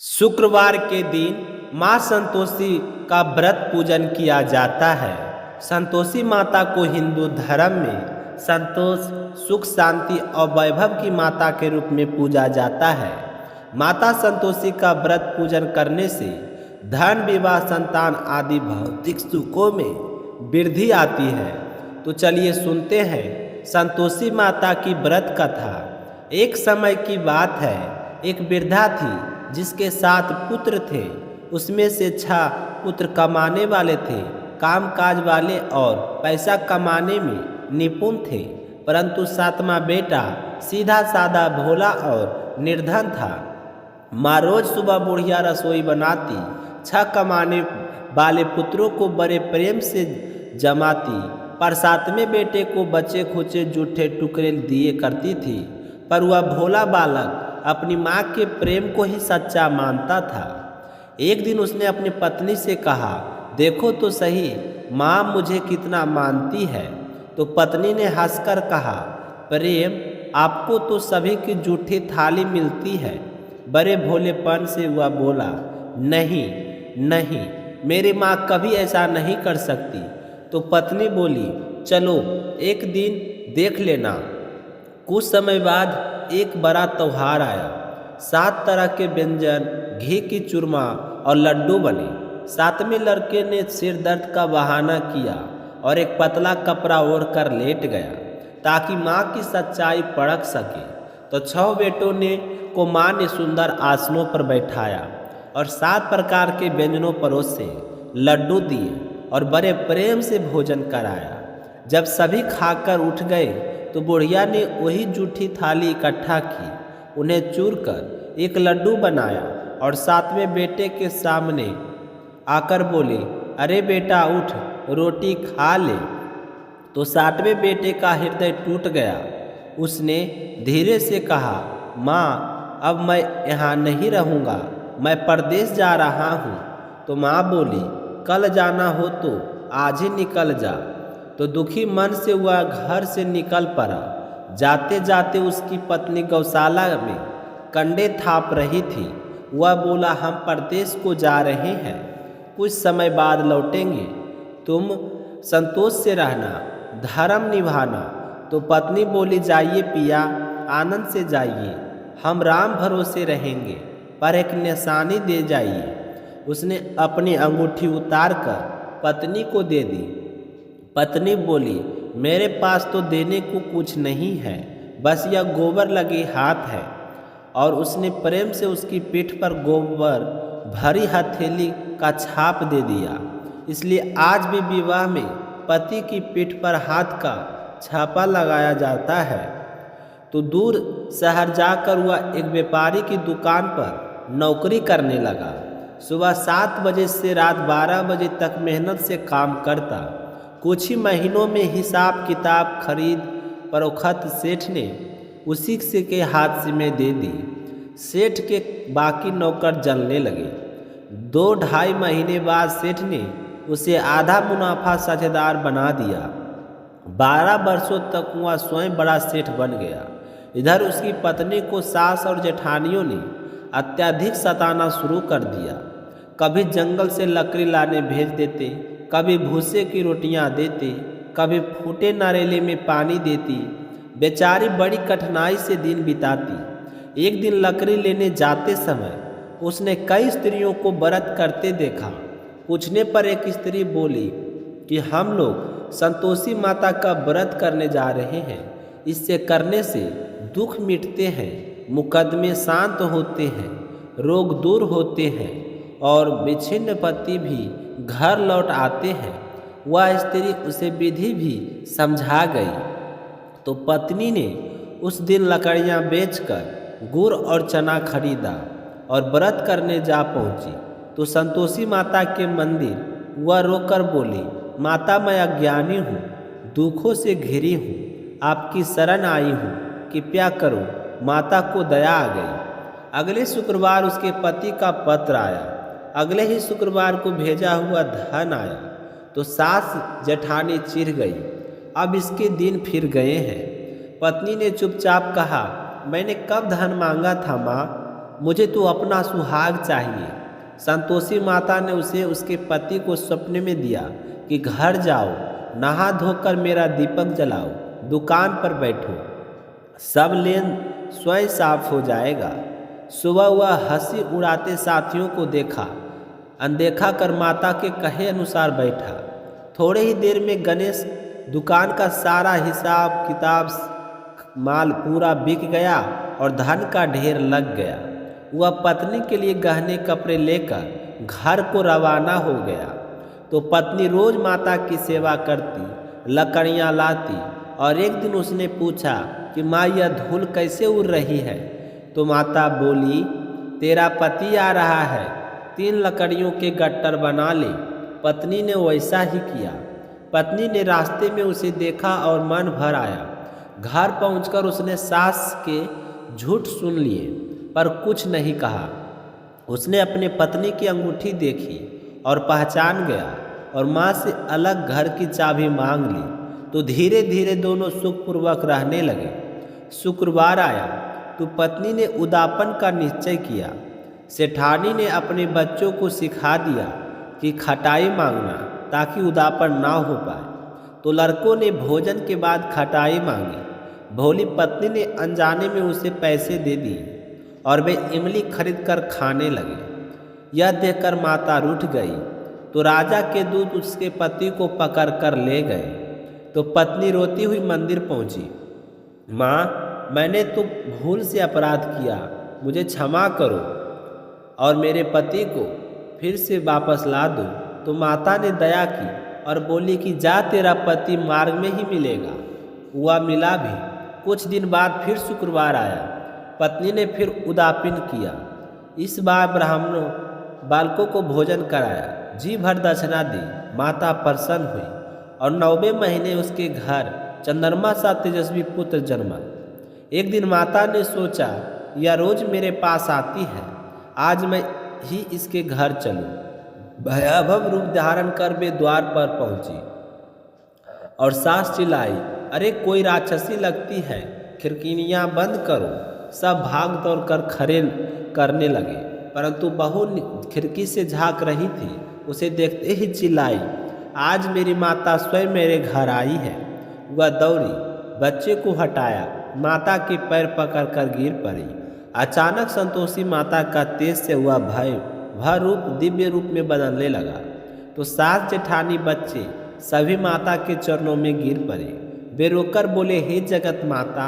शुक्रवार के दिन माँ संतोषी का व्रत पूजन किया जाता है। संतोषी माता को हिंदू धर्म में संतोष, सुख, शांति और वैभव की माता के रूप में पूजा जाता है। माता संतोषी का व्रत पूजन करने से धन, विवाह, संतान आदि भौतिक सुखों में वृद्धि आती है। तो चलिए सुनते हैं संतोषी माता की व्रत कथा। एक समय की बात है, एक वृद्धा थी जिसके 7 पुत्र थे। उसमें से 6 पुत्र कमाने वाले थे, कामकाज वाले और पैसा कमाने में निपुण थे, परंतु 7वां बेटा सीधा साधा, भोला और निर्धन था। माँ रोज सुबह बुढ़िया रसोई बनाती, 6 कमाने वाले पुत्रों को बड़े प्रेम से जमाती, पर 7वें बेटे को बचे खुचे जूठे टुकड़े दिए करती थी। पर वह भोला बालक अपनी माँ के प्रेम को ही सच्चा मानता था। एक दिन उसने अपनी पत्नी से कहा, देखो तो सही माँ मुझे कितना मानती है। तो पत्नी ने हंसकर कहा, प्रेम आपको तो सभी की जूठी थाली मिलती है। बड़े भोलेपन से वह बोला, नहीं नहीं, मेरी माँ कभी ऐसा नहीं कर सकती। तो पत्नी बोली, चलो एक दिन देख लेना। कुछ समय बाद एक बड़ा त्योहार आया। 7 तरह के व्यंजन, घी की चूरमा और लड्डू बने। 7वें लड़के ने सिर दर्द का बहाना किया और एक पतला कपड़ा ओढ़कर लेट गया ताकि माँ की सच्चाई परख सके। तो 6 बेटों ने को माँ ने सुंदर आसनों पर बैठाया और 7 प्रकार के व्यंजनों परोसे, लड्डू दिए और बड़े प्रेम से भोजन कराया। जब सभी खाकर उठ गए तो बुढ़िया ने वही जूठी थाली इकट्ठा की, उन्हें चूर कर एक लड्डू बनाया और 7वें बेटे के सामने आकर बोली, अरे बेटा उठ, रोटी खा ले। तो 7वें बेटे का हृदय टूट गया। उसने धीरे से कहा, माँ अब मैं यहाँ नहीं रहूँगा, मैं परदेश जा रहा हूँ। तो माँ बोली, कल जाना हो तो आज ही निकल जा। तो दुखी मन से वह घर से निकल पड़ा। जाते जाते उसकी पत्नी गौशाला में कंडे थाप रही थी। वह बोला, हम परदेश को जा रहे हैं, कुछ समय बाद लौटेंगे, तुम संतोष से रहना, धर्म निभाना। तो पत्नी बोली, जाइए पिया, आनंद से जाइए, हम राम भरोसे रहेंगे, पर एक निशानी दे जाइए। उसने अपनी अंगूठी उतार कर पत्नी को दे दी। पत्नी बोली, मेरे पास तो देने को कुछ नहीं है, बस यह गोबर लगी हाथ है। और उसने प्रेम से उसकी पीठ पर गोबर भरी हथेली का छाप दे दिया। इसलिए आज भी विवाह में पति की पीठ पर हाथ का छापा लगाया जाता है। तो दूर शहर जाकर वह एक व्यापारी की दुकान पर नौकरी करने लगा। सुबह 7 बजे से रात 12 बजे तक मेहनत से काम करता। कुछ ही महीनों में हिसाब किताब खरीद फरोख्त सेठ ने उसी से के हाथ से में दे दी। सेठ के बाकी नौकर जलने लगे। 2-2.5 महीने बाद सेठ ने उसे आधा मुनाफा साझेदार बना दिया। 12 वर्षों तक वह स्वयं बड़ा सेठ बन गया। इधर उसकी पत्नी को सास और जेठानियों ने अत्यधिक सताना शुरू कर दिया। कभी जंगल से लकड़ी लाने भेज देते, कभी भूसे की रोटियां देते, कभी फूटे नारेले में पानी देती। बेचारी बड़ी कठिनाई से दिन बिताती। एक दिन लकड़ी लेने जाते समय उसने कई स्त्रियों को व्रत करते देखा। पूछने पर एक स्त्री बोली कि हम लोग संतोषी माता का व्रत करने जा रहे हैं, इससे करने से दुख मिटते हैं, मुकदमे शांत होते हैं, रोग दूर होते हैं और विच्छिन्न पति भी घर लौट आते हैं। वह स्त्री उसे विधि भी समझा गई। तो पत्नी ने उस दिन लकड़ियां बेचकर गुड़ और चना खरीदा और व्रत करने जा पहुंची। तो संतोषी माता के मंदिर वह रोकर बोली, माता मैं अज्ञानी हूँ, दुखों से घिरी हूँ, आपकी शरण आई हूँ, कृपया करो। माता को दया आ गई। अगले शुक्रवार उसके पति का पत्र आया। अगले ही शुक्रवार को भेजा हुआ धन आया। तो सास जेठानी चिढ़ गई, अब इसके दिन फिर गए हैं। पत्नी ने चुपचाप कहा, मैंने कब धन मांगा था माँ, मुझे तो अपना सुहाग चाहिए। संतोषी माता ने उसे उसके पति को सपने में दिया कि घर जाओ, नहा धोकर मेरा दीपक जलाओ, दुकान पर बैठो, सब लेन स्वयं साफ हो जाएगा। सुबह वह हंसी उड़ाते साथियों को देखा, अनदेखा कर माता के कहे अनुसार बैठा। थोड़े ही देर में गणेश दुकान का सारा हिसाब किताब माल पूरा बिक गया और धन का ढेर लग गया। वह पत्नी के लिए गहने कपड़े लेकर घर को रवाना हो गया। तो पत्नी रोज माता की सेवा करती, लकड़ियाँ लाती और एक दिन उसने पूछा कि माँ यह धूल कैसे उड़ रही है। तो माता बोली, तेरा पति आ रहा है, 3 लकड़ियों के गट्टर बना ले। पत्नी ने वैसा ही किया। पत्नी ने रास्ते में उसे देखा और मन भर आया। घर पहुंचकर उसने सास के झूठ सुन लिए पर कुछ नहीं कहा। उसने अपने पत्नी की अंगूठी देखी और पहचान गया और माँ से अलग घर की चाबी मांग ली। तो धीरे धीरे दोनों सुखपूर्वक रहने लगे। शुक्रवार आया तो पत्नी ने उदापन का निश्चय किया। सेठानी ने अपने बच्चों को सिखा दिया कि खटाई मांगना ताकि उदापन ना हो पाए। तो लड़कों ने भोजन के बाद खटाई मांगी। भोली पत्नी ने अनजाने में उसे पैसे दे दिए और वे इमली खरीद कर खाने लगे। यह देखकर माता रूठ गई तो राजा के दूत उसके पति को पकड़ कर ले गए। तो पत्नी रोती हुई मंदिर पहुंची। माँ, मैंने तो भूल से अपराध किया, मुझे क्षमा करो और मेरे पति को फिर से वापस ला दो। तो माता ने दया की और बोली कि जा, तेरा पति मार्ग में ही मिलेगा। हुआ मिला भी। कुछ दिन बाद फिर शुक्रवार आया। पत्नी ने फिर उदापन किया। इस बार ब्राह्मणों बालकों को भोजन कराया, जी भर दक्षिणा दी। माता प्रसन्न हुई और 9वें महीने उसके घर चंद्रमा सा तेजस्वी पुत्र जन्मा। एक दिन माता ने सोचा, यह रोज मेरे पास आती है, आज मैं ही इसके घर चलूं। भयावह रूप धारण कर वे द्वार पर पहुंची और सास चिल्लाई, अरे कोई राक्षसी लगती है, खिड़कियां बंद करो। सब भाग दौड़ कर खड़े करने लगे, परंतु बहू खिड़की से झांक रही थी। उसे देखते ही चिल्लाई, आज मेरी माता स्वयं मेरे घर आई है। वह दौड़ी, बच्चे को हटाया, माता के पैर पकड़कर गिर पड़ी। अचानक संतोषी माता का तेज से हुआ वह रूप दिव्य रूप में बदलने लगा। तो सास जेठानी बच्चे सभी माता के चरणों में गिर पड़े। वे रोकर बोले, हे जगत माता,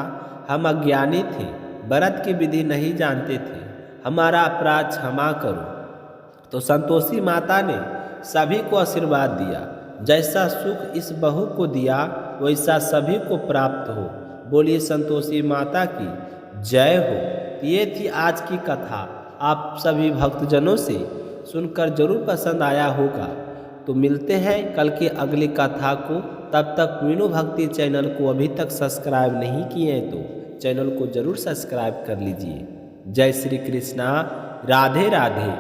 हम अज्ञानी थे, व्रत की विधि नहीं जानते थे, हमारा अपराध क्षमा करो। तो संतोषी माता ने सभी को आशीर्वाद दिया, जैसा सुख इस बहू को दिया वैसा सभी को प्राप्त हो। बोलिए संतोषी माता की जय हो। ये थी आज की कथा। आप सभी भक्तजनों से सुनकर जरूर पसंद आया होगा। तो मिलते हैं कल की अगली कथा को। तब तक मीनू भक्ति चैनल को अभी तक सब्सक्राइब नहीं किए हैं तो चैनल को जरूर सब्सक्राइब कर लीजिए। जय श्री कृष्णा, राधे राधे।